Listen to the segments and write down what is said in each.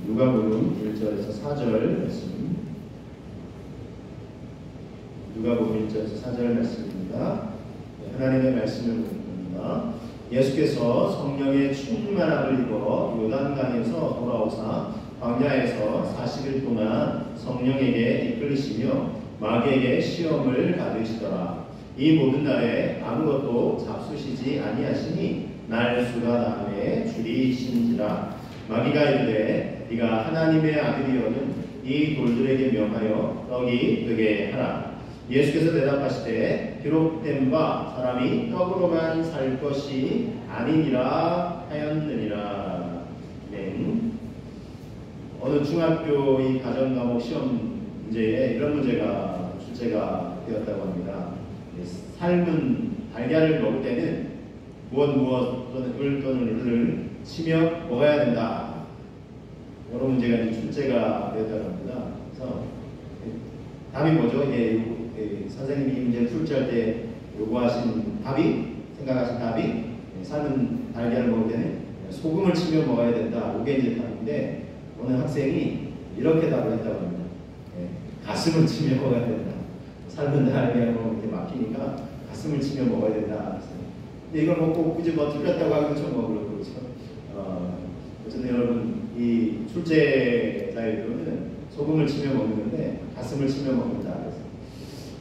누가복음 1절에서 4절 말씀. 누가복음 1절에서 4절 말씀입니다. 하나님의 말씀을 보겠습니다. 예수께서 성령의 충만함을 입어 요단강에서 돌아오사 광야에서 40일 동안 성령에게 이끌리시며 마귀에게 시험을 받으시더라. 이 모든 날에 아무것도 잡수시지 아니하시니 날 수가 다음에 줄이신지라. 마귀가 이르되 네가 하나님의 아들이여는 이 돌들에게 명하여 떡이 되게 하라. 예수께서 대답하시되 기록된 바 사람이 떡으로만 살 것이 아니니라 하였느니라. 어느 중학교 이 가정과목 시험 문제에 이런 문제가 출제가 되었다고 합니다. 삶은 달걀을 먹을 때는 무엇 또는 을 치며 먹어야 된다. 여러 문제가 출제가 되었다고 합니다. 그래서 답이 뭐죠? 선생님이 이 문제를 출제할 때 요구하신 답이, 생각하신 답이 삶은 달걀을 먹을 때는 소금을 치며 먹어야 된다. 이게 이제 답인데 어느 학생이 이렇게 답을 했다고 합니다. 가슴을 치며 먹어야 된다. 삶은 달걀을 먹을 때 막히니까 가슴을 치며 먹어야 된다. 근데 이걸 먹고 굳이 틀렸다고 하기도 좀 그렇죠. 어쨌든 여러분 이 출제자의도는 소금을 치며 먹는데 가슴을 치며 먹는다. 그래서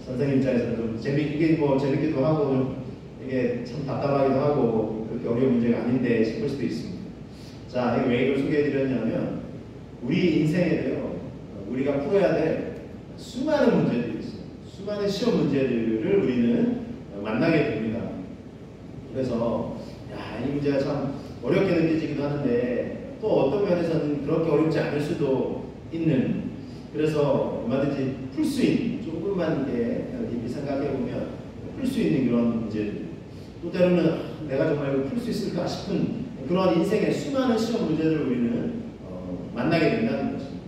선생님 입장에서는 좀 재밌기도 하고 좀 이게 참 답답하기도 하고 그렇게 어려운 문제가 아닌데 싶을 수도 있습니다. 자, 왜 이걸 소개해드렸냐면 우리 인생에도요 우리가 풀어야 될 수많은 문제들이 있어요. 수많은 시험 문제들을 우리는 만나게 됩니다. 그래서 이 문제가 참 어렵게 느껴지기도 하는데 또 어떤 면에서는 그렇게 어렵지 않을 수도 있는, 그래서 얼마든지 풀 수 있는, 조금만 깊이 생각해 보면 풀 수 있는 그런 문제들, 또 때로는 내가 정말 풀 수 있을까 싶은 그런 인생의 수많은 시험 문제들을 우리는 만나게 된다는 것입니다.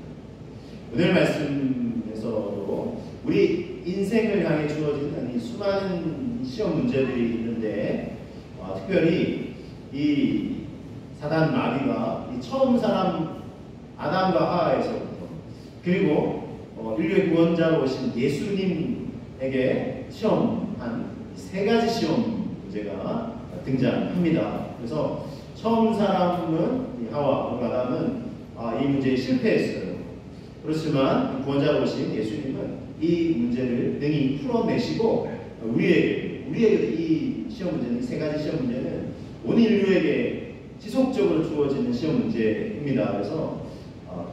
오늘 말씀에서도 우리 인생을 향해 주어지는 이 수많은 시험 문제들이 있는데 특별히 이 사단 마귀가 이 처음 사람 아담과 하와에서부터 그리고 인류의 구원자로 오신 예수님에게 시험한 세 가지 시험 문제가 등장합니다. 그래서 처음 사람은 하와, 아담은 이 문제에 실패했어요. 그렇지만 구원자로 오신 예수님은 이 문제를 능히 풀어내시고 우리에게 이 시험 문제는, 세 가지 시험 문제는 온 인류에게 지속적으로 주어지는 시험 문제입니다. 그래서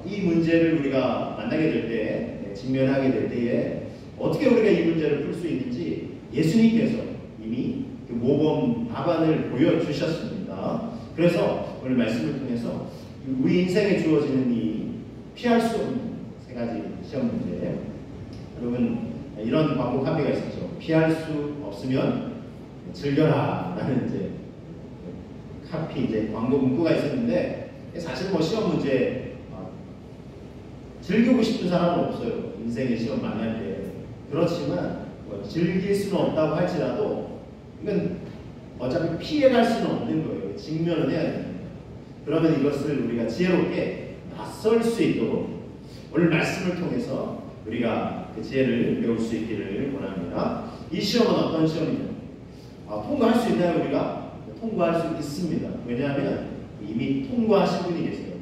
이 문제를 우리가 만나게 될 때, 직면하게 될 때에 어떻게 우리가 이 문제를 풀 수 있는지 예수님께서 이미 그 모범 답안을 보여주셨습니다. 그래서 오늘 말씀을 통해서 우리 인생에 주어지는 이 피할 수 없는 세 가지 시험 문제, 여러분 이런 광고 카피가 있었죠. 피할 수 없으면 즐겨라 라는 이제 카피 광고 문구가 있었는데 사실 시험 문제 즐기고 싶은 사람은 없어요. 인생의 시험 만날 때. 그렇지만 즐길 수는 없다고 할지라도 이건 어차피 피해갈 수는 없는 거예요. 직면을 해야 됩니다. 그러면 이것을 우리가 지혜롭게 낯설 수 있도록 오늘 말씀을 통해서 우리가 그 지혜를 배울 수 있기를 원합니다. 이 시험은 어떤 시험이냐? 통과할 수 있나요? 우리가? 통과할 수 있습니다. 왜냐하면 이미 통과하신 분이 계세요.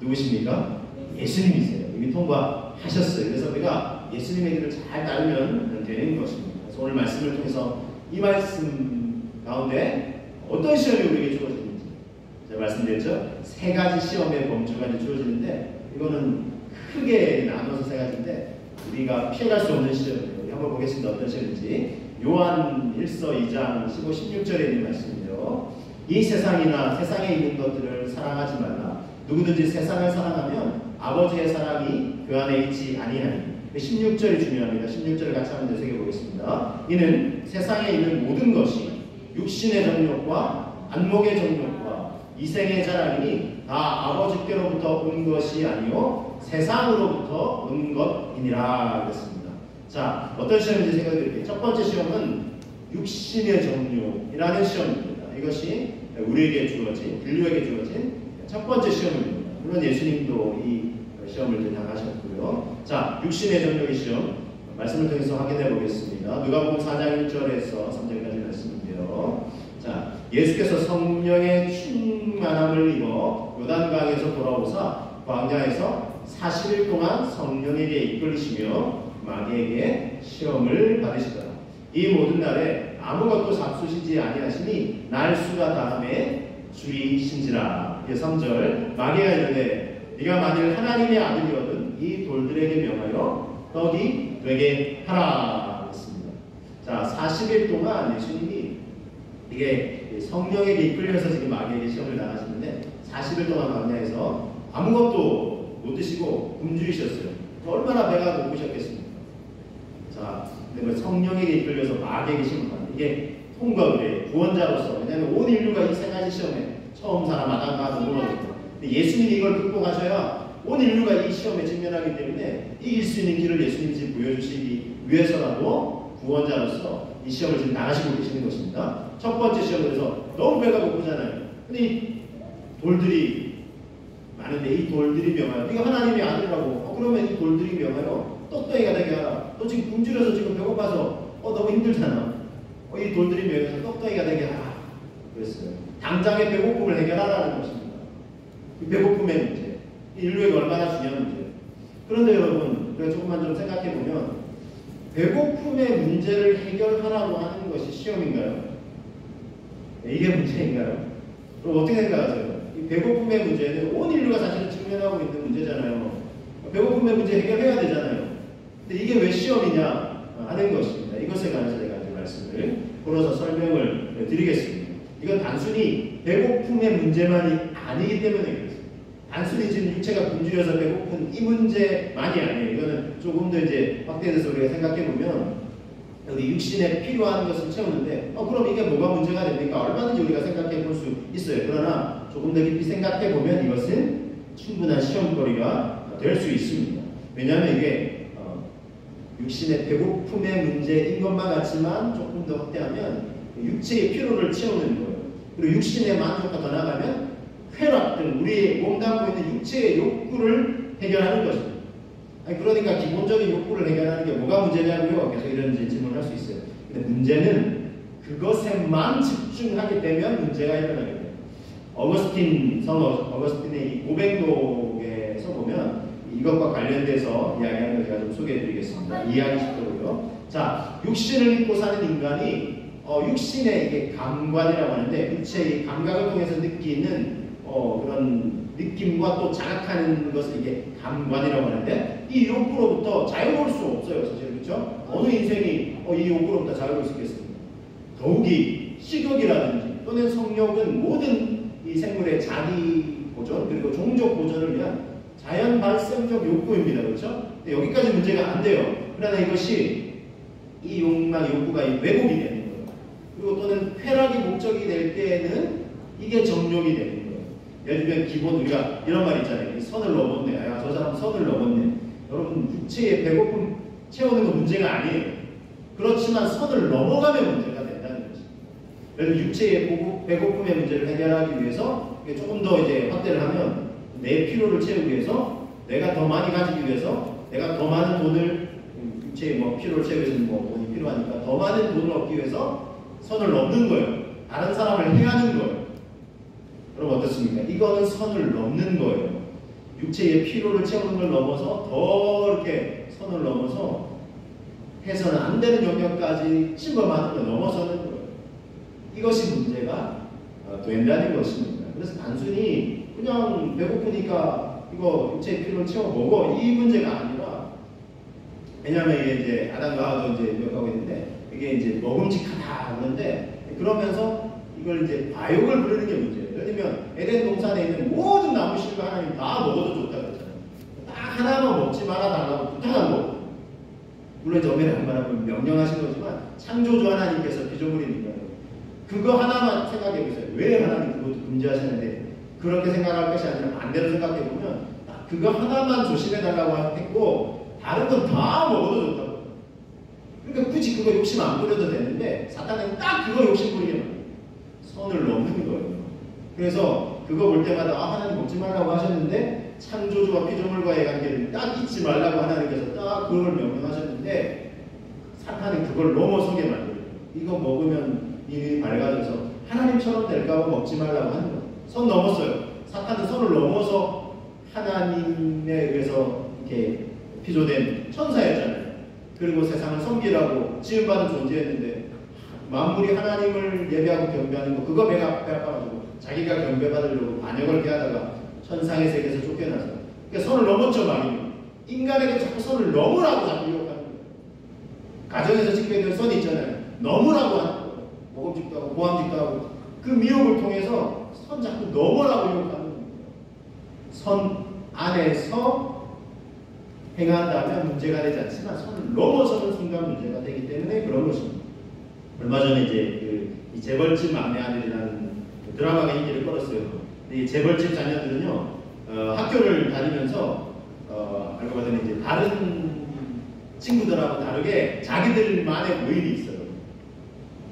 누구십니까? 예수님이세요. 이미 통과하셨어요. 그래서 우리가 예수님의 길을 잘 따르면 되는 것입니다. 그래서 오늘 말씀을 통해서 이 말씀 가운데 어떤 시험이 우리에게 주어지는지 제가 말씀드렸죠. 세 가지 시험의 범주가 주어지는데 이거는 크게 나눠서 세 가지인데 우리가 피해갈 수 없는 시험이에요. 우리 한번 보겠습니다. 어떤 시험인지. 요한 1서 2장 15, 16절에 있는 말씀이죠. 이 세상이나 세상에 있는 것들을 사랑하지 말라. 누구든지 세상을 사랑하면 아버지의 사랑이 그 안에 있지 아니하니. 16절이 중요합니다. 16절을 같이 한번 되새겨보겠습니다. 이는 세상에 있는 모든 것이 육신의 정욕과 안목의 정욕과 이생의 자랑이니 다 아버지께로부터 온 것이 아니요 세상으로부터 온 것이니라. 그랬습니다. 자, 어떤 시험인지 생각해 드릴게요. 첫 번째 시험은 육신의 정욕이라는 시험입니다. 이것이 우리에게 주어진, 인류에게 주어진 첫 번째 시험입니다. 물론 예수님도 이 시험을 이제 당하셨고요. 자, 육신의 정력의 시험 말씀을 통해서 확인해 보겠습니다. 누가복음 4장 1절에서 3절까지 말씀인데요. 자, 예수께서 성령의 충만함을 입어 요단강에서 돌아오사 광야에서 40일 동안 성령에게 이끌리시며 마귀에게 시험을 받으시더라. 이 모든 날에 아무것도 잡수시지 아니하시니 날 수가 다음에 줄이신지라. 3절 마귀가 이르되 네가 만일 하나님의 아들이거든 이 돌들에게 명하여 떡이 되게 하라 했습니다. 자, 40일 동안 예수님이 이게 성령에게 이끌려서 지금 마귀에게 시험을 당하시는데 40일 동안 광야에서 아무것도 못 드시고 굶주리셨어요. 얼마나 배가 고프셨겠습니까? 자, 근데 성령에게 이끌려서 마귀에게 시험을 받는 이게 통과의 구원자로서, 왜냐하면 온 인류가 이 세 가지 시험에 처음 사람 아담과 넘어가겠죠. 근데 예수님이 이걸 극복하셔야 온 인류가 이 시험에 직면하기 때문에 이길 수 있는 길을 예수님이 보여주시기 위해서라도 구원자로서 이 시험을 지금 나가시고 계시는 것입니다. 첫 번째 시험에서 너무 배가 고프잖아요. 근데 이 돌들이 많은데 이 돌들이 명하여 네가 하나님의 아들이라고 그러면 이 돌들이 명하여 떡덩이가 되게 하라. 너 지금 굶주려서 지금 배고파서 너무 힘들잖아. 이 돌들이 명하여 떡덩이가 되게 하라. 그랬어요. 당장의 배고픔을 해결하라는 것입니다. 이 배고픔의 문제. 인류에게 얼마나 중요한 문제예요. 그런데 여러분, 우리가 조금만 좀 생각해 보면 배고픔의 문제를 해결하라고 하는 것이 시험인가요? 이게 문제인가요? 그럼 어떻게 생각하세요? 이 배고픔의 문제는 온 인류가 사실은 직면하고 있는 문제잖아요. 배고픔의 문제 해결해야 되잖아요. 근데 이게 왜 시험이냐 하는 것입니다. 이것에 관해서 제가 이제 말씀을 풀어서 설명을 드리겠습니다. 이건 단순히 배고픔의 문제만이 아니기 때문에 그렇습니다. 단순히 지금 육체가 굶주려서 배고픈 이 문제만이 아니에요. 이거는 조금 더 이제 확대해서 우리가 생각해 보면 우리 육신에 필요한 것을 채우는데 그럼 이게 뭐가 문제가 됩니까? 얼마든지 우리가 생각해 볼 수 있어요. 그러나 조금 더 깊이 생각해 보면 이것은 충분한 시험거리가 될 수 있습니다. 왜냐하면 이게 육신의 배고픔의 문제인 것만 같지만 조금 더 확대하면 육체의 피로를 채우는 거예요. 그리고 육신의 만족과 더 나아가면 쾌락 등 우리의 몸담고 있는 육체의 욕구를 해결하는 것입니다. 그러니까 기본적인 욕구를 해결하는 게 뭐가 문제냐고요? 계속 이런 질문을 할 수 있어요. 근데 문제는 그것에만 집중하게 되면 문제가 일어나게 돼요. 어거스틴의 이 고백록에서 보면 이것과 관련돼서 이야기하는 걸 제가 좀 소개해 드리겠습니다. 이해하기 쉽도록요. 자, 육신을 입고 사는 인간이 육신의 이게 감관이라고 하는데 육체의 감각을 통해서 느끼는 그런 느낌과 또 자각하는 것을 이게 감관이라고 하는데 이 욕구로부터 자유로울 수 없어요. 사실 그렇죠? 어느 인생이 이 욕구로부터 자유로울 수 있겠습니까? 더욱이 식욕이라든지 또는 성욕은 모든 이 생물의 자기 보존 그리고 종족 보존을 위한 자연 발생적 욕구입니다. 그렇죠? 근데 여기까지 문제가 안 돼요. 그러나 이것이 이 욕망, 욕구가 이 왜곡이 되는 거예요. 그리고 또는 쾌락이 목적이 될 때에는 이게 정욕이 되는 거예요. 예를 들면 기본 우리가 이런 말 있잖아요. 선을 넘었네. 저 사람 선을 넘었네. 여러분 육체의 배고픔 채우는 건 문제가 아니에요. 그렇지만 선을 넘어가면 문제가 된다는 거죠. 그래서 육체의 배고픔의 문제를 해결하기 위해서 조금 더 이제 확대를 하면 내 필요를 채우기 위해서 내가 더 많이 가지기 위해서 내가 더 많은 돈을 육체의 필요를 채우기 위해서는 돈이 필요하니까 더 많은 돈을 얻기 위해서 선을 넘는 거예요. 다른 사람을 해하는 거예요. 그럼 어떻습니까? 이거는 선을 넘는 거예요. 육체의 피로를 채우는 걸 넘어서 더 이렇게 선을 넘어서 해서는 안 되는 영역까지 침범하는 걸 넘어서는 거예요. 이것이 문제가 된다는 것입니다. 그래서 단순히 그냥 배고프니까 이거 육체의 피로를 채워 먹어 이 문제가 아니라 왜냐하면 이게 이제 아담과 하와도 이제 기억하고 있는데 이게 이제 먹음직하다 그러는데 그러면서 이걸 이제 과욕을 부르는 게 문제예요. 예를 들면 에덴 동산에 있는 모든 나무실과 하나님 다 먹어도 좋다 그랬잖아요. 딱 하나만 먹지 말아 달라고 부탁한 거. 물론 이제 엄밀히 말하면 명령하신 거지만 창조주 하나님께서 피조물이니까 그거 하나만 생각해 보세요. 왜 하나님 그것도 금지하시는데 그렇게 생각할 것이 아니라 반대로 생각해 보면 그거 하나만 조심해 달라고 했고 다른 건 다 먹어도 좋다고. 그러니까 굳이 그거 욕심 안 부려도 되는데 사탄은 딱 그거 욕심 부리게 만들어요. 선을 넘는 거예요. 그래서 그거 볼 때마다 하나님 먹지 말라고 하셨는데 창조주와 피조물과의 관계를 딱 잊지 말라고 하나님께서 딱 그걸 명령하셨는데 사탄이 그걸 넘어서게 만들어요. 이거 먹으면 입이 밝아져서 하나님처럼 될까봐 먹지 말라고 하는 거예요. 선 넘었어요. 사탄은 선을 넘어서 하나님에 의해서 이렇게 피조된 천사였잖아요. 그리고 세상을 섬기라고 지음받은 존재였는데 만물이 하나님을 예배하고 경배하는 거 그거 배가 아파가지고 자기가 경배받으려고 반역을 피하다가 천상의 세계에서 쫓겨나서 그러니까 선을 넘었죠. 많이 인간에게 자꾸 선을 넘으라고 자꾸 유혹하는 거예요. 가정에서 지켜야 될 선이 있잖아요. 넘으라고 하는 거예요. 모금직도 하고 보암직도 하고 그 미혹을 통해서 선 자꾸 넘으라고 유혹하는 거예요. 선 안에서 행한다면 문제가 되지 않지만 선을 넘어서는 순간 문제가 되기 때문에 그런 것입니다. 얼마 전에 이제 이 재벌집 막내 아들이라는 드라마가 인기를 끌었어요. 이 재벌집 자녀들은요 학교를 다니면서 알고 봤더니 이제 다른 친구들하고 다르게 자기들만의 모임이 있어요.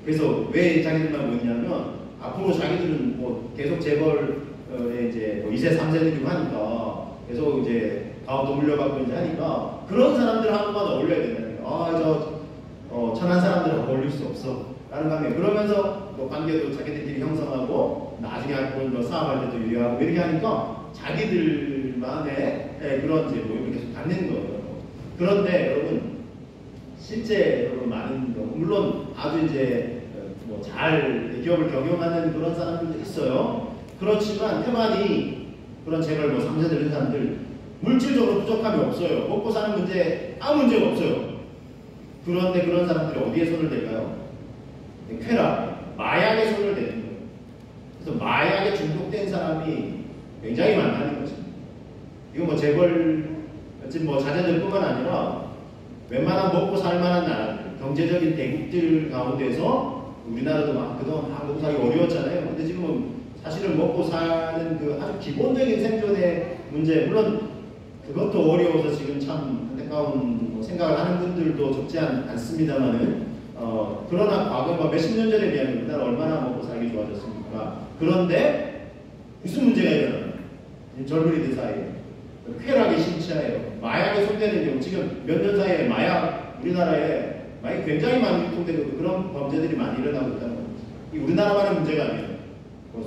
그래서 왜 자기들만 모이냐면 앞으로 자기들은 뭐 계속 재벌에 이제 뭐 2세 3세들이고 하니까 계속 이제 가업도 물려받고 이제 하니까 그런 사람들하고만 어울려야 된다는 거예요. 천한 사람들하고 어울릴 수 없어 라는 관계. 그러면서 뭐 관계도 자기들끼리 형성하고 나중에 뭐 사업할 때도 유리하고 이렇게 하니까 자기들만의 그런 이제 모임을 계속 갖는 거예요. 그런데 여러분 실제 여러분 많은 물론 아주 이제 뭐 잘 기업을 경영하는 그런 사람들도 있어요. 그렇지만 태만히 그런 재벌 뭐 3세들 이런 사람들 물질적으로 부족함이 없어요. 먹고 사는 문제 아무 문제가 없어요. 그런데 그런 사람들이 어디에 손을 댈까요? 쾌락, 마약에 손을 대는 거예요. 그래서 마약에 중독된 사람이 굉장히 많다는 거죠. 이거 뭐 재벌 뭐 자녀들뿐만 아니라 웬만한 먹고 살만한 나라들, 경제적인 대국들 가운데서 우리나라도 막 그동안 먹고 살기 어려웠잖아요. 근데 지금은 사실은 먹고 사는 그 아주 기본적인 생존의 문제, 물론 그것도 어려워서 지금 참 안타까운 생각을 하는 분들도 적지 않습니다만은 그러나 과거 몇십 년 전에 비하면 우리나라 얼마나 먹고 살기 좋아졌습니까? 그런데 무슨 문제가 일어나요? 젊은이들 사이에 쾌락이 심취하여 마약에 손대는 경우 지금 몇 년 사이에 우리나라에 마약이 굉장히 많이 유통되고 그런 범죄들이 많이 일어나고 있다는 겁니다. 이 우리나라만의 문제가 아니에요.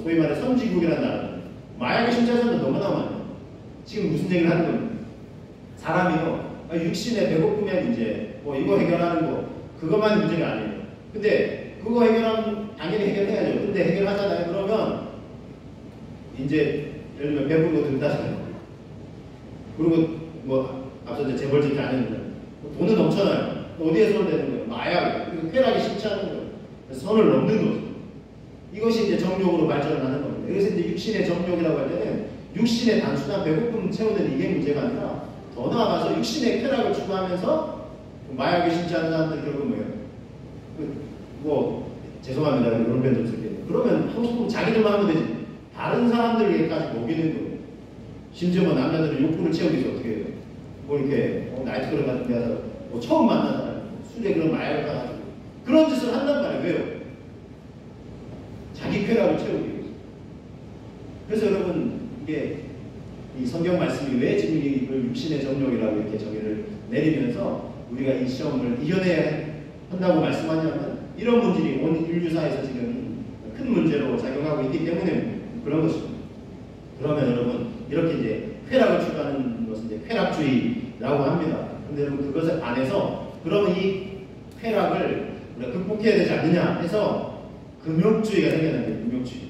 소위 말해 선진국이라는 나라는 마약에 심취한 사람도 너무나 많아요. 지금 무슨 얘기를 하는 겁니까? 사람이요 육신에 배고프면 이제 뭐 이거 해결하는 거 그것만이 문제가 아니에요. 근데 그거 해결하면 당연히 해결해야죠. 근데 해결하잖아요. 그러면 이제 예를 들면 배부른 거 든다잖아요. 그리고 뭐 앞서 이제 재벌집 다니는 돈은 넘쳐나요. 어디에 손을 대는 거예요? 마약, 그리고 쾌락이 심취하는 거예요. 선을 넘는 거죠. 이것이 이제 정욕으로 발전을 하는 겁니다. 그래서 이제 육신의 정욕이라고 할 때는 육신의 단순한 배고픔 채우는 이게 문제가 아니라 더 나아가서 육신의 쾌락을 추구하면서 마약에 심취하는 사람들 결국 뭐예요? 뭐 죄송합니다. 그런 표현 좀 쓸게요. 그러면 하고 싶으면 자기들만 하면 되지. 다른 사람들에게까지 먹이는 거예요. 심지어 뭐 남자들은 욕구를 채우기 위해서 어떻게 해요? 뭐 이렇게 나이트클럽 같은 데 가서 뭐 처음 만난 사람 술에 그런 마약을 가가지고 그런 짓을 한단 말이에요. 왜요? 자기 쾌락을 채우기 위해서. 그래서 여러분 이게 이 성경 말씀이 왜 지금 이걸 육신의 정욕이라고 이렇게 정의를 내리면서 우리가 이 시험을 이겨내야 한다고 말씀하냐면 이런 문제이 온 인류사에서 지금 큰 문제로 작용하고 있기 때문에 그런 것입니다. 그러면 여러분 이렇게 이제 쾌락을 추구하는 것은 이제 쾌락주의라고 합니다. 근데 여러분 그것에 반해서 그러면 이 쾌락을 우리가 극복해야 되지 않느냐 해서 금욕주의가 생겨난 거예요. 금욕주의.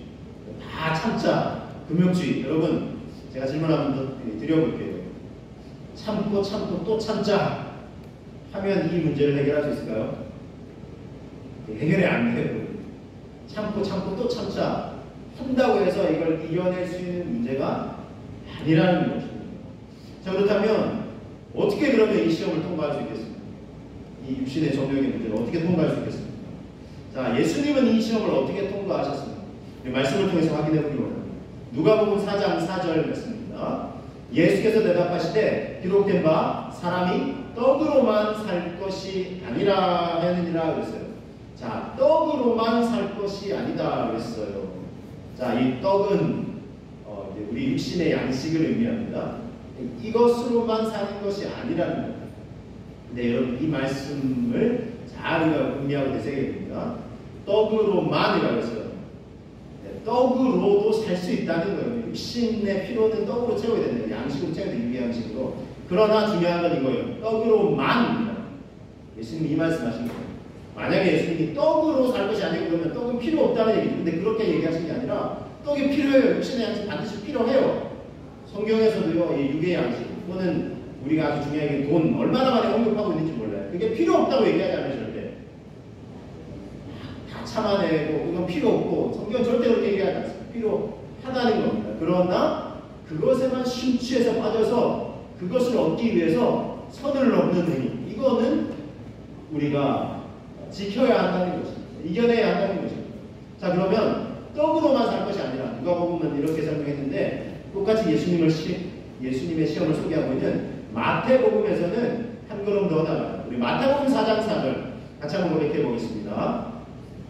다 참자. 금욕주의. 여러분 제가 질문 한번 더 드려볼게요. 참고 또 참자 하면 이 문제를 해결할 수 있을까요? 해결이 안 돼요. 참고 또 참자 한다고 해서 이걸 이겨낼 수 있는 문제가 아니라는 것입니다. 자, 그렇다면 어떻게 그러면 이 시험을 통과할 수 있겠습니까? 이 육신의 정욕의 문제를 어떻게 통과할 수 있겠습니까? 자, 예수님은 이 시험을 어떻게 통과하셨습니까? 말씀을 통해서 확인해 보기 원합니다. 누가복음 4장 4절 말씀입니다. 예수께서 대답하시되 기록된 바 사람이 떡으로만 살 것이 아니라 하느니라 그랬어요. 자, 떡으로만 살 것이 아니다 그랬어요. 자, 이 떡은 우리 육신의 양식을 의미합니다. 이것으로만 사는 것이 아니라는 거예요. 근데 여러분 이 말씀을 잘 우리가 음미하고 되새겨야 됩니다. 떡으로만이라고 했어요. 떡으로도 살 수 있다는 거예요. 육신의 필요는 떡으로 채워야 된다. 양식으로 채워야 된다. 유기양식으로. 그러나 중요한 건 이거예요. 떡으로만입니다. 예수님이 이 말씀하신 거예요. 만약에 예수님이 떡으로 살 것이 아니고 그러면 떡은 필요 없다는 얘기죠. 근데 그렇게 얘기하신 게 아니라 떡이 필요해요. 육신의 양식 반드시 필요해요. 성경에서도요. 이 육의 양식 또는 우리가 아주 중요한 게 돈 얼마나 많이 언급하고 있는지 몰라요. 그게 필요 없다고 얘기하지 않으실 때 다 참아내고 그건 필요 없고 성경은 절대 그렇게 얘기하지 않습니다. 필요하다는 겁니다. 그러나 그것에만 심취해서 빠져서 그것을 얻기 위해서 선을 넘는 행위 이거는 우리가 지켜야 한다는 것입니다. 이겨내야 한다는 것입니다. 자 그러면 떡으로만 살 것이 아니라 누가복음은 이렇게 설명했는데 똑같이 예수님의 시험을 소개하고 있는 마태복음에서는 한 걸음 더 나가요. 우리 마태복음 4장 4절 같이 한번 고백해 보겠습니다.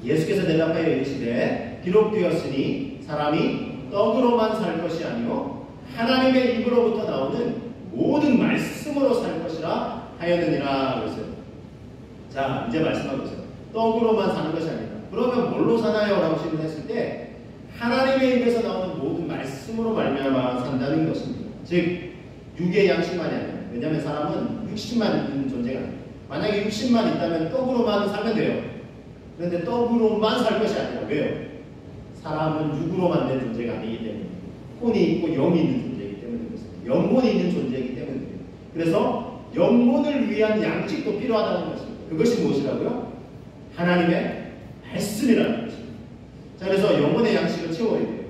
예수께서 대답하여 이르시되 기록되었으니 사람이 떡으로만 살 것이 아니요 하나님의 입으로부터 나오는 모든 말씀으로 살 것이라 하였느니라 그랬어요. 자 이제 말씀하고 있어요. 떡으로만 사는 것이 아니다. 그러면 뭘로 사나요? 라고 질문했을 때 하나님의 입에서 나오는 모든 말씀으로 말미암아 산다는 것입니다. 즉 육의 양식만이 아니에요. 왜냐하면 사람은 육신만 있는 존재가 아니에요. 만약에 육신만 있다면 떡으로만 살면 돼요. 그런데 떡으로만 살 것이 아니라 왜요? 사람은 육으로 만든 존재가 아니기 때문에 혼이 있고 영이 있는 존재이기 때문에 그렇습니다. 영혼이 있는 존재이기 때문에 그래요. 그래서 영혼을 위한 양식도 필요하다는 것입니다. 그것이 무엇이라고요? 하나님의 말씀이라는 것입니다. 자 그래서 영혼의 양식을 채워야 돼요.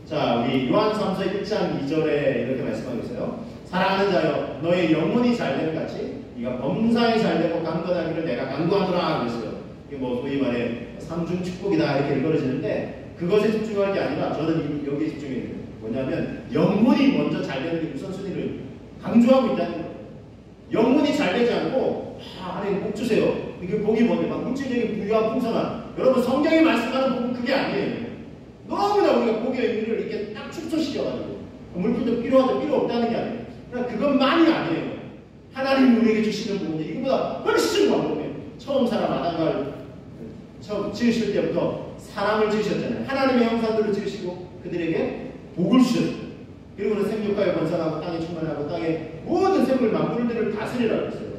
자 우리 요한삼서 1장 2절에 이렇게 말씀하고 있어요. 사랑하는 자여 너의 영혼이 잘되는 같이 네가 범사에 잘되고 강건하기를 내가 강구하노라 그랬어요. 이게 뭐 소위 말해 삼중 축복이다 이렇게 읽어지는데 그것에 집중할 게 아니라 저는 여기에 집중해야 돼요. 뭐냐면 영혼이 먼저 잘되는 게 우선순위를 강조하고 있다는 거예요. 영혼이 잘되지 않고 하나님 복 주세요. 이게 복이 뭔데 막 물질적인 부유한 풍성한 여러분 성경이 말씀하는 복은 그게 아니에요. 너무나 우리가 복의 의미를 이렇게 딱 축소시켜가지고 물질도 필요하다 필요 없다는 게 아니에요. 그냥 그것만이 아니에요. 하나님이 우리에게 주시는 복은 이거보다 훨씬 광범해요. 처음 사람 아담을 처음 지으실 때부터 사람을 지으셨잖아요. 하나님의 형상들을 지으시고 그들에게 복을 주셨어요. 그리고는 생육하여 번성하고 땅에 충만하고 땅의 모든 생물 만물들을 다스리라고 했어요.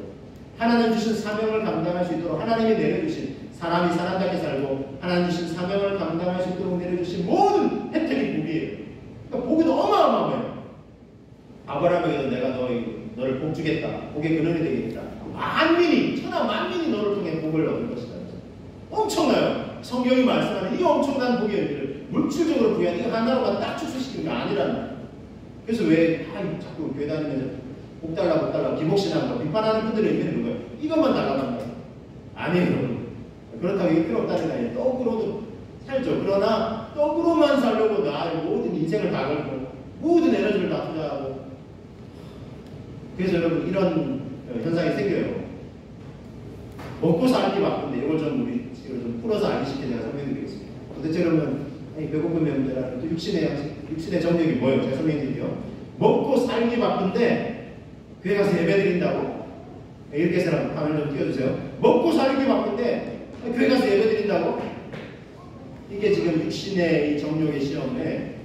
하나님 주신 사명을 감당할 수 있도록 하나님이 내려주신 사람이 사람답게 살고 하나님 주신 사명을 감당할 수 있도록 내려주신 모든 혜택이 복이에요. 그러니까 복이 어마어마해요. 아브라함에게도 내가 너를 복 주겠다. 복의 근원이 되겠다. 만민이 천하 만민이 너를 통해 복을 얻을 것이다. 엄청나요. 성경이 말씀하는 이 엄청난 복의 의미를 물질적으로 부여한 이거 하나로만 딱 축소시키는 게 아니라는 거예요. 그래서 왜 자꾸 교회 다니면서 복 달라 기복신앙과 비판하는 분들의 의미는 그거예요. 이것만 달라는 거예요. 아니에요. 그렇다고 이게 필요 없다는 게 아니에요. 떡으로도 살죠. 그러나 떡으로만 살려고 나의 모든 인생을 다 걸고 모든 에너지를 다 투자하고 그래서 여러분 이런 현상이 생겨요. 먹고 살기 바쁜데 이걸 좀 풀어서 알기 쉽게 제가 설명드리겠습니다. 도대체 그러면 배고픔의 문제라는 또 육신의 양식, 육신의 정력이 뭐예요? 제가 설명드릴게요. 먹고 살기 바쁜데 교회 가서 예배 드린다고? 이렇게 해서 화면 좀 띄워주세요. 먹고 살기 바쁜데 교회 가서 예배 드린다고? 이게 지금 육신의 이 정력의 시험에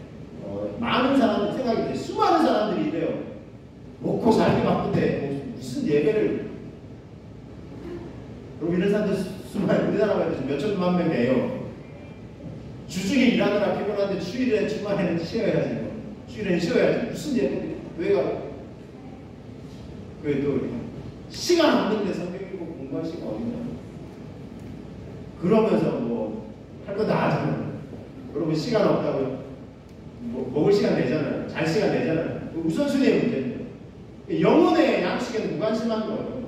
많은 사람들 생각이 돼요. 수많은 사람들이 이래요. 먹고 살기 바쁜데 무슨 예배를 여러분 이런 사람들 수많은 우리나라가 몇 천만 명 돼요. 주중에 일하느라 피곤한데 주일에 주말에는 쉬어야지. 주일에는 쉬어야지. 무슨 예배 교회가 또 시간 없는데 성경 읽고 공부할 시간 어딨냐. 그러면서 뭐 할 거 다 하잖아요. 여러분 시간 없다고요? 먹을 시간 내잖아요. 잘 시간 내잖아요. 우선순위의 문제입니다. 영혼의 양식에는 무관심한 거예요.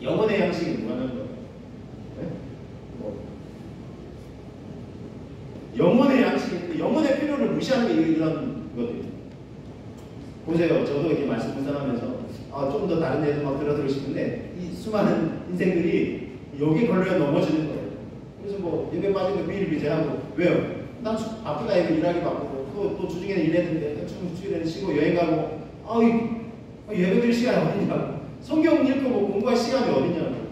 영혼의 양식이 무관한 거예요. 네? 영혼의 양식인데 영혼의 필요를 무시하는 게 이런 거거든요. 보세요. 저도 이렇게 말씀 분산하면서 좀 더 다른 데도 막 들어드리고 싶은데 이 수많은 인생들이 여기 걸려야 넘어지는 거예요. 그래서 뭐 예배 빠진 거 미리 비제하고 왜요? 난 바쁘다 이거 일하기 바쁘고 또 주중에는 일했는데 대충 주일에는 쉬고 여행 가고, 예배 드릴 시간이 어딨냐고. 성경 읽고 뭐 공부할 시간이 어딨냐고.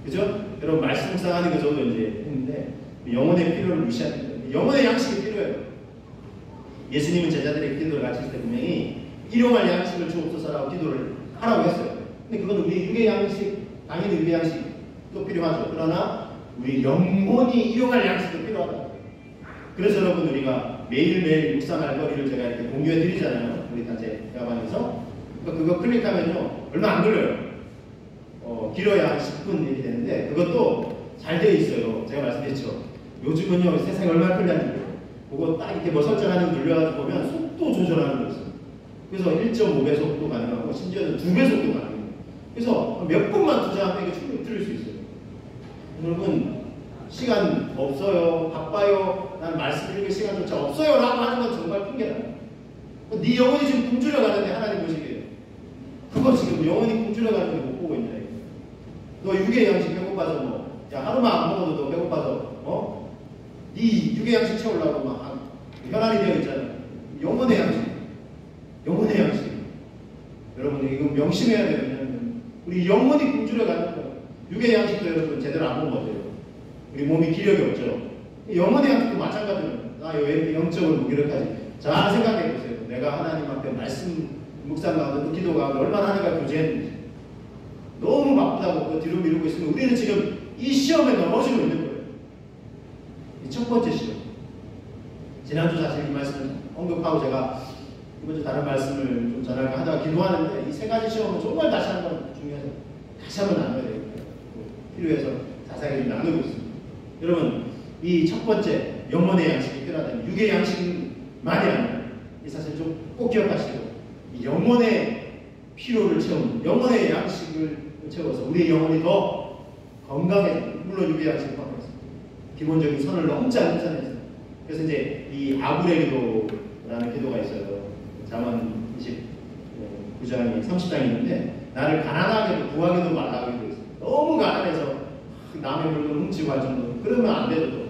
그죠? 여러분, 말씀 묵상하는 거 저도 이제 했는데, 영혼의 필요를 무시하는 거예요. 영혼의 양식이 필요해요. 예수님은 제자들에게 기도를 가르칠 때 분명히 일용할 양식을 주옵소서라고 기도를 하라고 했어요. 근데 그건 우리 육의 양식, 당연히 육의 양식도 필요하죠. 그러나 우리 영혼이 일용할 양식도 필요하다. 그래서 여러분, 우리가 매일매일 묵상할 거리를 제가 이렇게 공유해 드리잖아요. 우리 단체 야반에서. 그거 클릭하면요, 얼마 안 걸려요. 길어야 한 10분 이렇게 되는데, 그것도 잘 되어 있어요. 제가 말씀드렸죠. 요즘은요, 세상이 얼마나 편리한지. 그거 딱 이렇게 뭐 설정하는 거 눌려가지고 보면 속도 조절하는 거 있어요. 그래서 1.5배속도 가능하고, 심지어는 2배속도 가능해요. 그래서 몇 분만 투자하면 이게 충분히 들을 수 있어요. 여러분, 시간 없어요, 바빠요, 난 말씀 읽을 시간조차 없어요 라고 하는 건 정말 핑계다. 네 영혼이 지금 굶주려 가는데 하나님 보시기에 그거 지금 영혼이 굶주려 가는 걸 못 보고 있냐. 너 육의 양식 배고파서 뭐, 야, 하루만 안 먹어도 너 배고파서 네 육의 양식 채우려고 막 혈안이 되어 있잖아. 영혼의 양식, 영혼의 양식. 여러분, 이거 명심해야 돼요. 왜냐하면 우리 영혼이 굶주려 가는 거예요. 육의 양식도 여러분 제대로 안 먹으면 어때요? 우리 몸이 기력이 없죠. 영혼의 양식도 마찬가지로 왜 이렇게 영적으로 무기력하지? 잘 생각해 보세요. 내가 하나님 앞에 말씀 묵상 가운데 또 기도 가운데 얼마나 하나님과 교제했는지. 너무 바쁘다고 그거 뒤로 미루고 있으면 우리는 지금 이 시험에 넘어지고 있는 거예요. 이 첫 번째 시험. 지난주 사실 이 말씀을 언급하고 제가 이번 주 다른 말씀을 좀 전할까 하다가 기도하는데, 이 세 가지 시험은 정말 다시 한번 중요해서 다시 한번 나눠야 돼요. 필요해서 자세하게 좀 나누고 있습니다. 여러분, 이 첫 번째 영혼의 양식이 필요하다면 육의 양식만이 아니라 이 사실 좀 꼭 기억하시고, 이 영혼의 필요를 채우는 영혼의 양식을 채워서 우리의 영혼이 더 건강해집니다. 물론 육의 양식을 포함해서 기본적인 선을 넘지 않는 선에서. 그래서 이제 이 아굴의 기도라는 기도가 있어요. 잠언 29장에 30장이 있는데, 나를 가난하게도 구하게도 말라고 기도했어요. 너무 가난해서 남의 물건을 훔치고 할 정도로 그러면 안 되죠.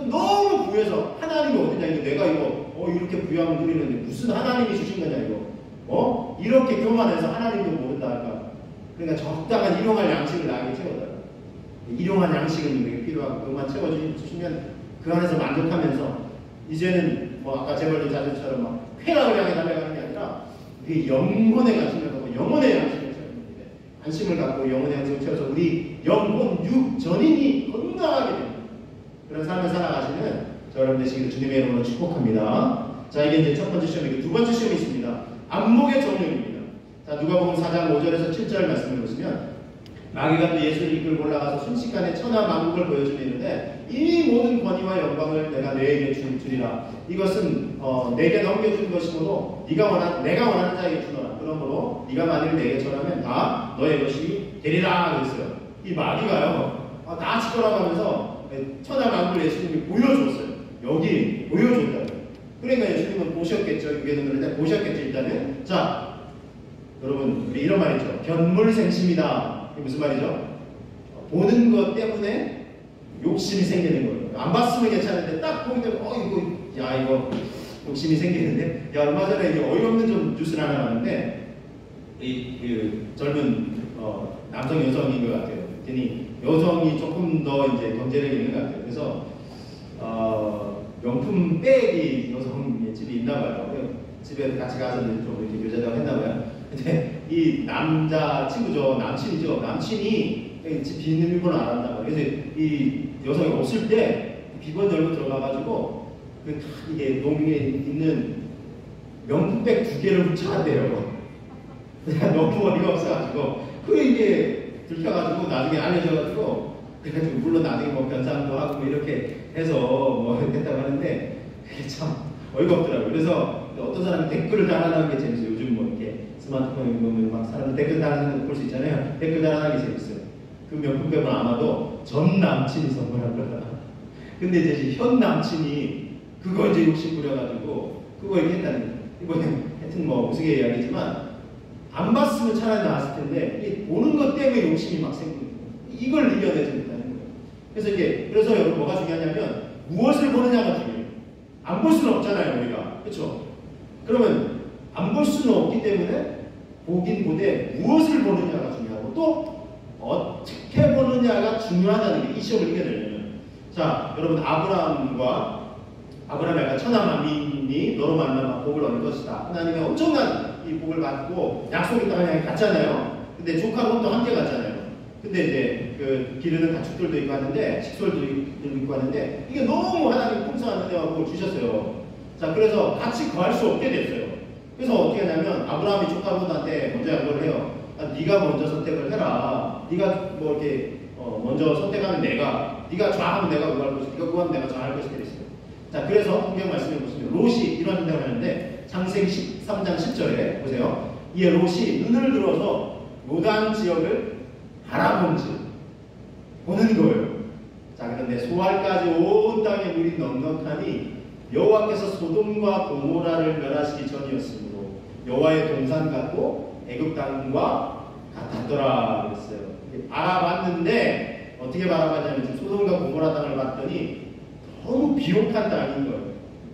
너무 부해서 하나님이 어디냐, 이거 내가 이거 이렇게 부유함을 누리는데 무슨 하나님이 주신 거냐 이거 이렇게 교만해서 하나님도 모른다 할까. 그러니까 적당한 일용할 양식을 나에게 채워달라. 일용할 양식은 우리에게 필요하고 그것만 채워주시면 그 안에서 만족하면서 이제는 뭐 아까 제벌도 자전처럼 막 쾌락을 향해 달려가는 게 아니라 그 영혼의 관심을 갖고 영혼의 양식을 채워줍니다. 관심을 갖고 영혼의 양식을 채워서 우리 영혼, 육, 전인이 건강하게 됩니다. 그런 삶을 살아가시는 저 여러분 되시기를 주님의 이름으로 축복합니다. 자, 이게 이제 첫 번째 시험이고, 두 번째 시험이 있습니다. 안목의 정령입니다. 자, 누가복음 4장 5절에서 7절 말씀을 보시면, 마귀가 또 예수를 이끌고 올라가서 순식간에 천하 만국을 보여주는데, 이 모든 권위와 영광을 내가 너에게 주리라. 이것은 내게 넘겨준 것이므로 내가 원하는 자에게 주노라. 그러므로 네가 만일 내게 전하면 다 너의 것이 되리라. 그랬어요. 이 마귀가요, 다 지켜나가면서 천하 만국을 예수님이 보여줬어요. 여기 보여줬다고요. 그러니까 예수님은 보셨겠죠. 유괴도들한테 보셨겠죠. 일단은. 자, 여러분, 우리 이런 말 있죠. 견물생심이다. 이게 무슨 말이죠? 보는 것 때문에 욕심이 생기는 거예요. 안 봤으면 괜찮은데 딱 보기 때문에 이거 욕심이 생기는데. 야, 얼마 전에 이제 어이없는 좀 뉴스를 하나 봤는데, 그 젊은 남성 여성인 것 같아요. 그랬더니 여성이 조금 더 이제 경제력이 있는 것 같아요. 그래서 명품 백이 여성의 집이 있나 봐요. 집에 같이 가서 좀 이렇게 교제도 했나 봐요. 근데 이 남자 친구죠, 남친이죠. 남친이 집 비밀번호 안 한다 봐요. 그래서 이 여성이 없을 때 비번 열고 들어가가지고 이게 농에 있는 명품백 2개를 훔쳐간대요. 너무 어이가 없어가지고 이게 들켜가지고 나중에 알려져가지고, 그래가지고 물론 나중에 뭐 변상도 하고 뭐 이렇게 해서 뭐 했다고 하는데 그게 참 어이가 없더라고요. 그래서 어떤 사람이 댓글을 달아나는 게 재밌어요. 요즘 뭐 이렇게 스마트폰에 보면 막 사람들 댓글 달아나는 거 볼 수 있잖아요. 댓글 달아나는 게 재밌어요. 그 명품백은 아마도 전 남친이 선물한 거다. 근데 이제 현 남친이 그거 이제 욕심 부려가지고 그거 이렇게 했다는 거예요. 이거는 하여튼 뭐 우스개 이야기지만, 안 봤으면 차라리 나았을 텐데 이 보는 것 때문에 욕심이 막 생기는 거예요. 이걸 이겨내지 못하는 거예요. 그래서 여러분 뭐가 중요하냐면 무엇을 보느냐가 중요해요. 안 볼 수는 없잖아요, 우리가. 그렇죠? 그러면 안 볼 수는 없기 때문에 보긴 보되 무엇을 보느냐가 중요하고 또 어떻게 보느냐가 중요하다는 게 이 시험을 이겨내려면. 자, 여러분 아브라함이 아까 천하만민이 너로 만나면 복을 얻을 것이다. 하나님의 엄청난 이 복을 받고 약속의 땅을 향해 갔잖아요. 근데 조카 롯도 함께 갔잖아요. 근데 이제 그 기르는 가축들도 있고 하는데 식솔도 있고 하는데 이게 너무 하나님 풍성한 은혜와 복을 주셨어요. 자, 그래서 같이 거할 수 없게 됐어요. 그래서 어떻게 하냐면 아브라함이 조카 롯한테 먼저 양보를 해요. 네가 먼저 선택을 해라. 네가 뭐 이렇게 먼저 선택하면 네가 좌하면 내가 우할 것이고 네가 우하면 내가 좌할 것이다 그랬어요. 자, 그래서 성경 말씀해 보시면 롯이 이런 생각을 하는데 창세기 13장 10절에 보세요. 이에 롯이 눈을 들어서 요단 지역을 바라본지 보는 거예요. 자, 그런데 소알까지 온 땅에 물이 넉넉하니 여호와께서 소돔과 고모라를 멸하시기 전이었으므로 여호와의 동산 같고 애굽 땅과 같았더라 그랬어요. 바라봤는데 어떻게 바라봤냐면 지금 소돔과 고모라 땅을 봤더니 너무 비옥한 땅인 거예요.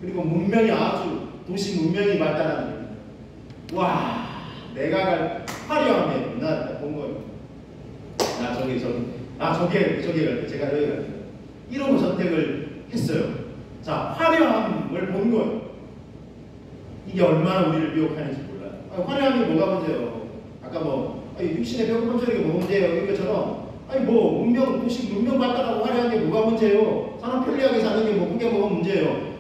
그리고 문명이 아주 도시 문명이 발달한 거예요. 와, 내가 갈 화려함에 나 본 거예요. 저기 갈 때 제가 여기 갈 때 이러고 선택을 했어요. 자, 화려함을 본 거예요. 이게 얼마나 우리를 미혹하는지 몰라요. 화려함이 뭐가 문제예요? 아까 육신의 배고픔 저리게 뭐가 문제예요? 이것처럼 도시 문명 발달하고 화려한 게 뭐가 문제예요? 사람 편리하게 사는 게 그게 뭐가 문제예요?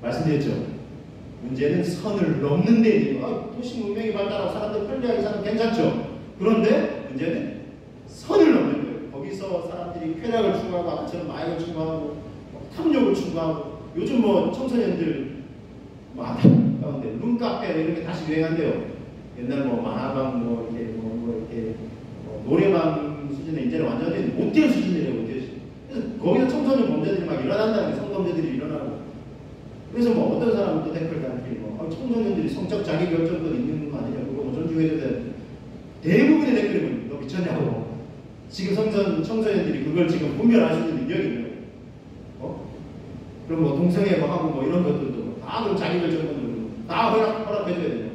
말씀드렸죠. 문제는 선을 넘는 데 있는 거. 도시 문명이 발달하고 사람들 편리하게 사는 게 괜찮죠. 그런데 문제는 선을 넘는 거예요. 거기서 사람들이 쾌락을 추구하고 아까처럼 마약을 추구하고 탐욕을 추구하고 요즘 청소년들 가운데 룸카페 이런 게 다시 유행한대요. 옛날 만화방 이렇게 노래방 수준에 이제는 완전히 못될 수준이래요. 못될 수준. 그래서 거기서 청소년 범죄들이 막 일어난다는 게 성범죄들이 일어나고. 그래서 어떤 사람은 또 댓글 달기 청소년들이 성적 자기 결정권 있는 거 아니냐 그거 존중해줘야 되는데 대부분의 댓글은 너 미쳤냐고. 지금 청소년들이 그걸 지금 분별할 수 있는 능력이 있는 거예요. 그럼 동성애 하고 이런 것들도 다 그럼 자기 결정권으로 다 허락해줘야 되냐.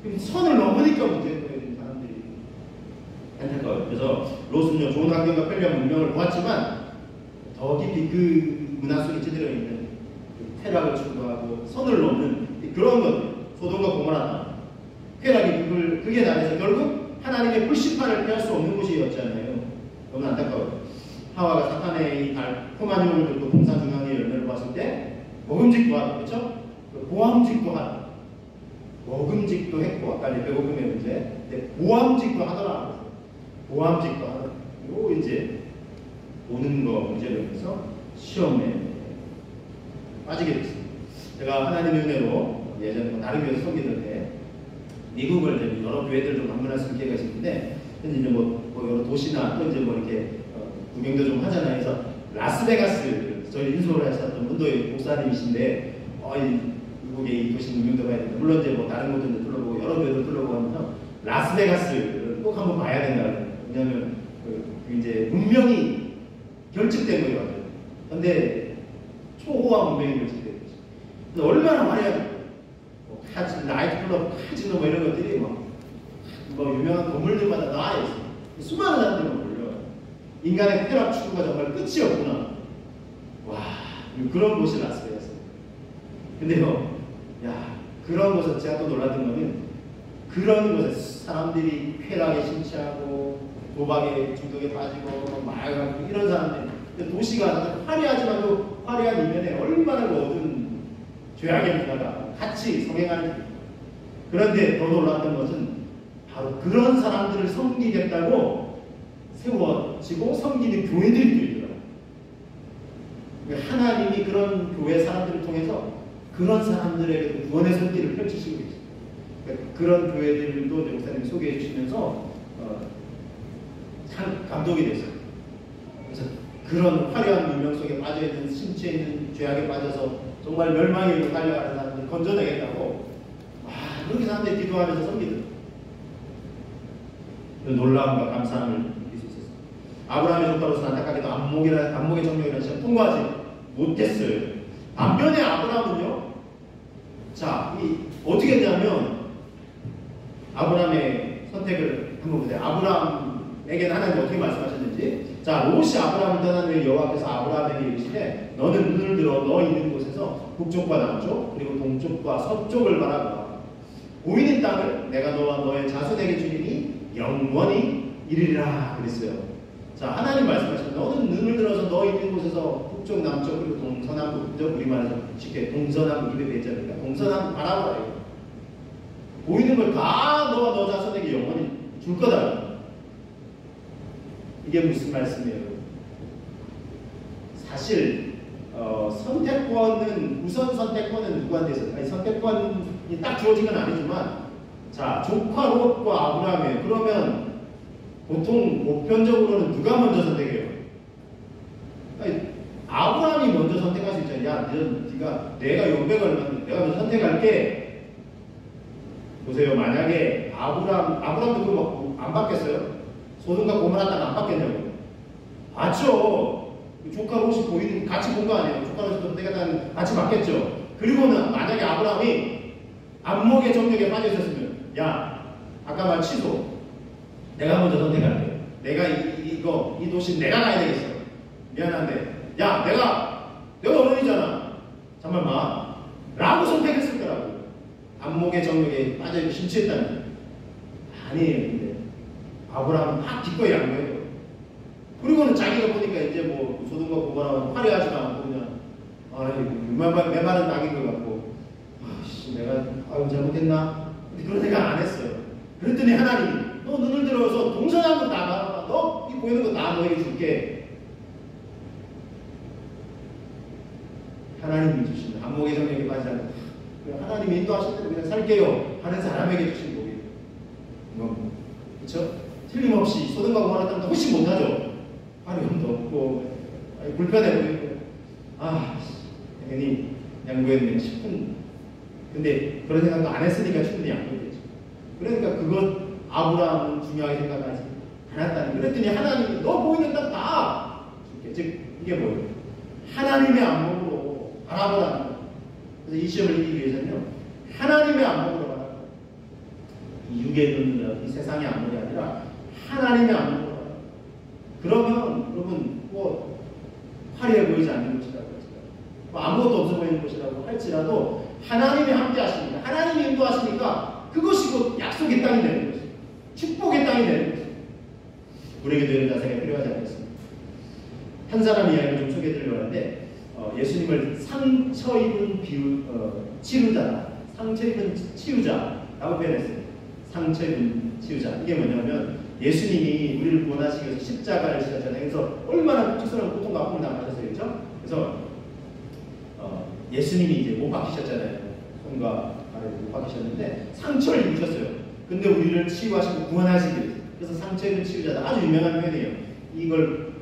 그럼 선을 넘으니까 문제인 거예요. 사람들이 안타까워요. 그래서 롯은요 좋은 환경과 편리한 문명을 보았지만 더 깊이 그 문화 속에 찌들어 있는 쾌락을 추구하고 선을 넘는 그런 것들, 소돔과 고모라 쾌락이 극에 달해서 결국 하나님의 불심판을 피할 수 없는 곳이었잖아요. 너무 안타까워요. 하와가 사탄의 이 달콤한 유혹을 듣고 동산 중앙의 열매를 봤을 때 먹음직도 하다, 그렇죠? 보암직도 하다. 먹음직도 했고 아까 배고픔의 문제, 보암직도 하더라. 보암직도 하더라. 이거 이제 오는 거 문제로 해서 시험에 빠지게 됐습니다. 제가 하나님의 은혜로 예전에 다른 교회에서 섬기던 때 미국을 여러 교회들도 방문할 수 있는 기회가 있었는데 이제 여러 도시나 또 이제 이렇게 구경도 좀 하잖아요. 그래서 라스베가스 저희 인솔을 하셨던 분도 목사님이신데 미국의 이 도시 구경도 가야 된다. 물론 이제 다른 곳들도 둘러보고 여러 교회도 둘러보고 하면서 라스베가스를 꼭 한번 봐야 된다. 왜냐하면 이제 문명이 결집된 거예요. 근데 초호화 문명이 결집된 거죠. 그래서 얼마나 화려하죠. 나이트클럽, 카지노 이런 것들이 유명한 건물들마다 나와 있어요. 수많은 사람들이 몰려요. 인간의 쾌락 추구가 정말 끝이 없구나. 와, 그런 곳이 라스베가스. 근데요, 그런 곳에서 제가 또 놀랐던 거는 그런 곳에 사람들이 쾌락에 심취하고 도박에 중독에 빠지고 마약하고 이런 사람들. 도시가 화려하지만도 화려한 이면에 얼마나 모든 죄악의 문화가 같이 성행하는. 그런데 더 놀랐던 것은 바로 그런 사람들을 섬기겠다고 세워지고 섬기는 교회들이 또 있더라고요. 하나님이 그런 교회 사람들을 통해서 그런 사람들에게 구원의 손길을 펼치시고 계십니다. 그런 교회들도 목사님이 소개해 주시면서 참 감동이 됐어요. 그래서 그런 화려한 문명 속에 빠져있는 심취해 있는 죄악에 빠져서 정말 멸망의 길로 달려가는 사람들 건져내겠다고 그렇게 사람들이 기도하면서 섬기더라고요. 놀라움과 감사함을 느낄 수 있었어요. 아브라함의 조카로서 안타깝게도 안목의 정령이라는 시험 통과하지 못했어요. 반면에 아브라함은요 자, 어떻게 했냐면 아브라함의 선택을 한번 보세요. 아브라함에게는 하나님 어떻게 말씀하셨는지. 자, 롯이 아브라함을 떠난 후에 여호와께서 아브라함에게 이르시되 너는 눈을 들어 너 있는 곳에서 북쪽과 남쪽 그리고 동쪽과 서쪽을 바라보라. 보이는 땅을 내가 너와 너의 자손에게 주리니 영원히 이르리라 그랬어요. 자, 하나님 말씀하셨는데 너는 눈을 들어서 너 있는 곳에서 북쪽, 남쪽 그리고 동서남북, 그죠? 우리말에서 쉽게 동서남북 입에 배잖아요. 동서남북 바라보라. 보이는 걸 다 너와 너 자손에게 영원히 줄 거다. 이게 무슨 말씀이에요? 사실 선택권은 우선 선택권은 누구한테 있어요? 아니, 선택권이 딱 주어진 건 아니지만 자, 조카 롯과 아브라함이에요. 그러면 보통 보편적으로는 누가 먼저 선택해요? 아니, 아브라함이 먼저 선택할 수 있잖아요. 야, 네가 내가 용백을 얼마인데 내가 먼저 선택할게. 보세요. 만약에 아브라함도 그거 안 받겠어요? 소돔과 고모라 땅 안 받겠냐고. 맞죠. 조카 롯이 보이는 같이 본 거 아니에요. 조카 롯이 선택했다는 같이 받겠죠. 그리고는 만약에 아브라함이 안목의 정력에 빠져 있었으면 야, 아까 말 취소. 내가 먼저 선택할게. 내가 이 도시 내가 가야 되겠어. 미안한데 야, 내가 어른이잖아. 잠깐만 라고 선택했을 거라고. 안목의 정력에 빠져 심취했다는. 아니에요. 근데 아브라함은 막 기꺼이 한 거예요. 그리고는 자기가 보니까 이제 뭐 소돔과 고모라는 화려하지도 않고 그냥 메마른 낙인 것 같고 아씨 내가 잘못했나? 그런 생각 안 했어요. 그랬더니 하나님이 너 눈을 들어서 동서남북 다 봐봐. 너 이 보이는 거 다 너에게 줄게. 하나님이 주신 안목의 정력에 빠지지 않고 하나님이 인도하실 대로 그냥 살게요 하는 사람에게 주신 복이에요. 그렇죠? 틀림없이 소돔과 고모라 땅도 훨씬 못하죠. 화려함도 없고 불편해 보이고 괜히 양보했네 싶은. 근데 그런 생각도 안 했으니까 충분히 양보했죠. 그러니까 그것 아브라함은 중요하게 생각하지 않았다는. 그랬더니 하나님이 너 보이는 땅 다 줄게. 즉 이게 뭐예요? 하나님의 안목으로 바라보라는 거예요. 그래서 이 시험을 이기기 위해서는요 하나님의 안목으로 바라보라. 이 육의 눈이나 이 세상의 안목이 아니라 하나님의 안목으로 바라보라. 그러면 여러분 뭐 화려해 보이지 않는 것이라고 뭐 아무것도 없어 보이는 것이라고 할지라도 하나님이 함께 하시니까 하나님이 인도하시니까 그것이 곧 약속의 땅이 되는 것이에요. 축복의 땅이 되는 것이에요. 우리에게도 이런 자세가 필요하지 않겠습니까? 한 사람 이야기를 좀 소개해 드리려고 하는데 예수님을 상처 입은 치유자, 상처 입은 치유자라고 표현했어요. 상처 입은 치유자. 이게 뭐냐면 예수님이 우리를 구원하시기 위해서 십자가를 지셨잖아요. 그래서 얼마나 특수한 고통과 아픔을 당하셨어요. 그렇죠? 그래서 예수님이 이제 못 박히셨잖아요. 손과 발을 못 박히셨는데 상처를 입으셨어요. 근데 우리를 치유하시고 구원하시기 위해서. 그래서 상처 입은 치유자다. 아주 유명한 표현이에요. 이걸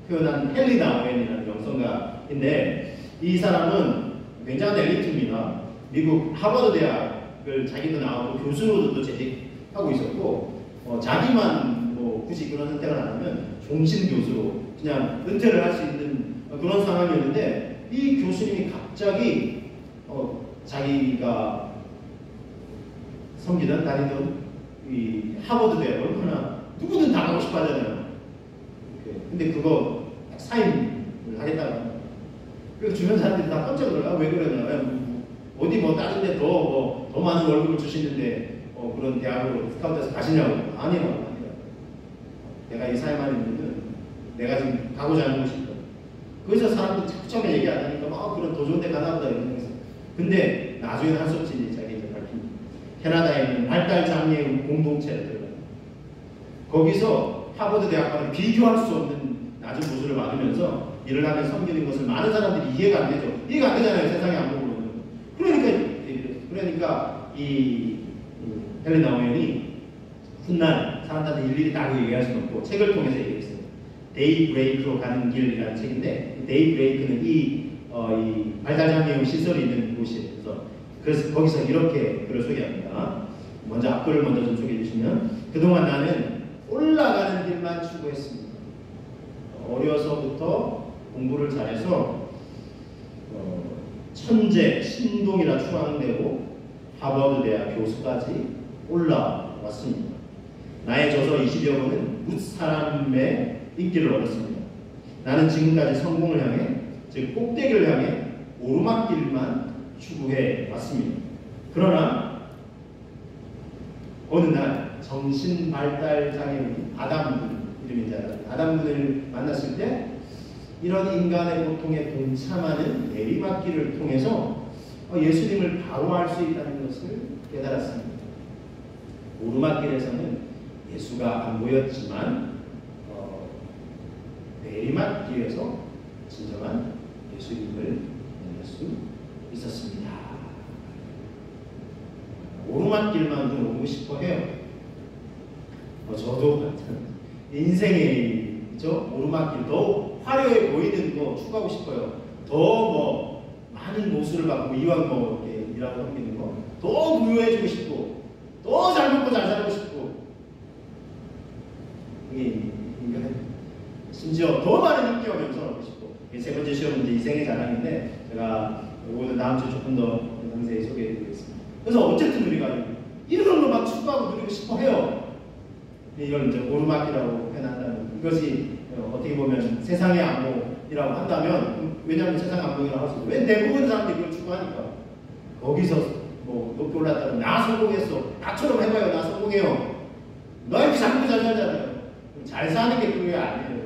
표현한 헬리나 오웬이라는 영성가인데 이 사람은 굉장한 엘리트입니다. 미국 하버드 대학을 자기도 나오고 교수로도 재직하고 있었고 자기만 뭐 굳이 그런 선택을 안 하면 종신 교수로 그냥 은퇴를 할 수 있는 그런 상황이었는데 이 교수님이 갑자기 자기가 섬기던 다니던 이 하버드 대학을 얼마나 누구든 다 가고 싶어 하잖아요. 근데 그거 사임을 하겠다고 합니다. 그래서 주변 사람들이 다 깜짝 놀라. 왜 그러냐? 어디 뭐 다른 데 더 많은 월급을 주시는데 그런 대학으로 스카우트해서 가시냐고. 아니라고. 내가 이 사임하는 이유는 내가 지금 가고자 하는 곳이니까. 거기서 사람들이 처음에 얘기 안 하니까 그런 더 좋은 데 가나 보다 이런 생각했어요. 근데 나중에는 할 수 없이 자기 이제 밝힙니다. 캐나다에 있는 발달 장애 공동체를 들어가요. 거기서 하버드 대학과는 비교할 수 없는 낮은 보수를 받으면서 일을 하며 섬기는 것을 많은 사람들이 이해가 안 되죠. 이해가 안 되잖아요. 세상의 안목으로는. 그러니까 이 헬레나 오웬이 훗날 사람들한테 일일이 다 얘기할 수는 없고 책을 통해서 얘기했어요. 데이 브레이크로 가는 길이라는 책인데 데이 브레이크는 이 발달장애인 시설이 있는 곳이에요. 그래서 거기서 이렇게 글을 소개합니다. 먼저 앞글을 먼저 좀 소개해 주시면 그동안 나는 올라가는 길만 추구했습니다. 어려서부터 공부를 잘해서 천재, 신동이라 추앙되고 하버드 대학 교수까지 올라왔습니다. 나의 저서 20여 권은 뭇 사람의 인기를 얻었습니다. 나는 지금까지 성공을 향해, 즉 꼭대기를 향해 오르막길만 추구해 왔습니다. 그러나 어느 날 정신발달장애인 아담군, 이름인지 알아요. 아담군을 만났을 때 이런 인간의 고통에 동참하는 내리막길을 통해서 예수님을 바로 알 수 있다는 것을 깨달았습니다. 오르막길에서는 예수가 안 보였지만 내리막길에서 진정한 예수님을 만날 수 있었습니다. 오르막길만 좀 오고 싶어 해요. 저도 인생의 오르막길 더 화려해 보이는 거 추구하고 싶어요. 더 많은 모습을 받고 이왕 이렇게 일하고 하는 거 더 부유해지고 싶고 더 잘 먹고 잘 살고 싶고 심지어 더 많은 인기 오면서 하고 싶고. 세 번째 시험은 이제 이생의 자랑인데 제가 오늘 다음 주에 조금 더 상세히 소개해드리겠습니다. 그래서 어쨌든 우리가 이런 걸 막 추구하고 누리고 싶어 해요. 이걸 이제 오르막이라고 표현한다면 이것이 어떻게 보면 세상의 안목이라고 한다면, 왜냐하면 세상 안목이라고 할 수 있어요. 왜 대부분 사람들이 그걸 추구하니까. 거기서 높게 올랐다면 나 성공했어, 나처럼 해봐요, 나 성공해요. 너 이렇게 잘 먹고 잘 살잖아요. 잘 사는 게 그게 아니에요.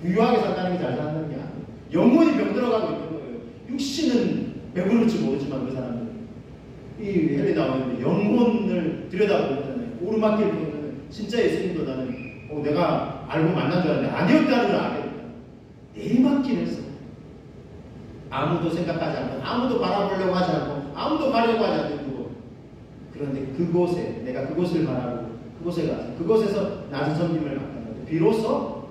부유하게 산다는 게 잘 사는 게 아니에요. 영혼이 병들어가고 있는 거예요. 육신은 배부를지 모르지만 그 사람은 이 헬리 나오는데 영혼을 들여다보잖아요. 오르막길 보면 진짜 예수님도 나는 내가 알고 만난 줄 알았는데 아니었다는 걸 알게 됐다. 내리막길에서 아무도 생각하지 않고 아무도 바라보려고 하지 않고 아무도 가려고 하지 않는 그곳. 그런데 그곳에 내가 그곳을 바라고 그곳에 가서 그곳에서 낮은 섬김을 받았는데 비로소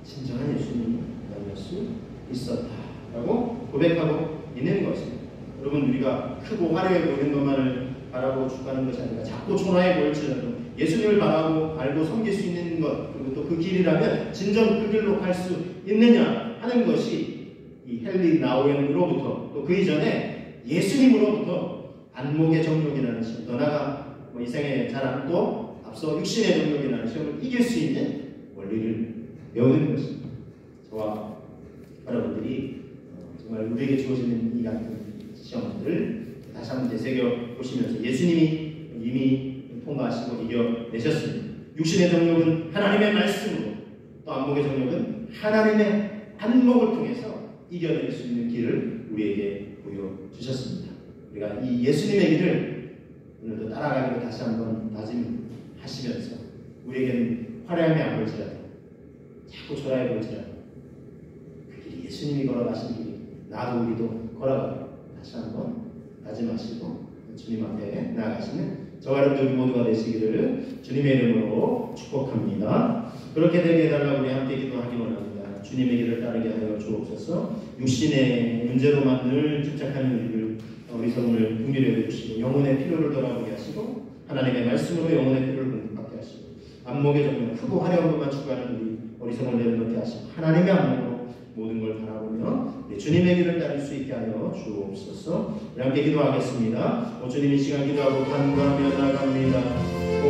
진정한 예수님을 만날 수 있었다라고 고백하고 있는 것입니다. 여러분, 우리가 크고 화려해 보이는 것만을 바라고 축하하는 것이 아니라 작고 초라해 보일지라도 예수님을 바라고 알고 섬길 수 있는 것, 그리고 또 그 길이라면 진정 그 길로 갈 수 있느냐 하는 것이 이 헨리 나우엔으로부터 또 그 이전에 예수님으로부터 안목의 정욕이라는 시험, 더 나아가 이생의 자랑, 또 앞서 육신의 정욕이라는 시험을 이길 수 있는 원리를 배우는 것입니다. 저와 여러분들이 정말 우리에게 주어지는 이 같은 시험들을 다시 한번 되새겨 보시면서 예수님이 이미 통과하시고 이겨내셨습니다. 육신의 정욕은 하나님의 말씀으로, 또 안목의 정욕은 하나님의 안목을 통해서 이겨낼 수 있는 길을 우리에게 보여주셨습니다. 우리가 이 예수님의 길을 오늘도 따라가기로 다시 한번 다짐하시면서 우리에게는 화려함이 안 보일지라도 자꾸 초라해 보일지라도 그 길이 예수님이 걸어가신 길이 나도 우리도 걸어가고 다시 한번 다짐하시고 주님 앞에 나아가시는 저와 여러분들 모두가 되시기를 주님의 이름으로 축복합니다. 그렇게 되게 해달라고 우리 함께 기도하기 원합니다. 주님의 길을 따르게 하여 주옵소서. 육신의 문제로만 늘 집착하는 우리 성을 긍휼히 여겨주시고 영혼의 필요를 돌아보게 하시고 하나님의 말씀으로 영혼의 필요를 공급받게 하시고 안목의 정말 크고 화려한 것만 추구하는 우리 어리석음을 내려놓게 하시고 하나님의 안목으로 모든 걸 바라보며 주님의 길을 따를 수 있게 하여 주옵소서. 우리 함께 기도하겠습니다. 주님, 이 시간 기도하고 간구하며 나아갑니다.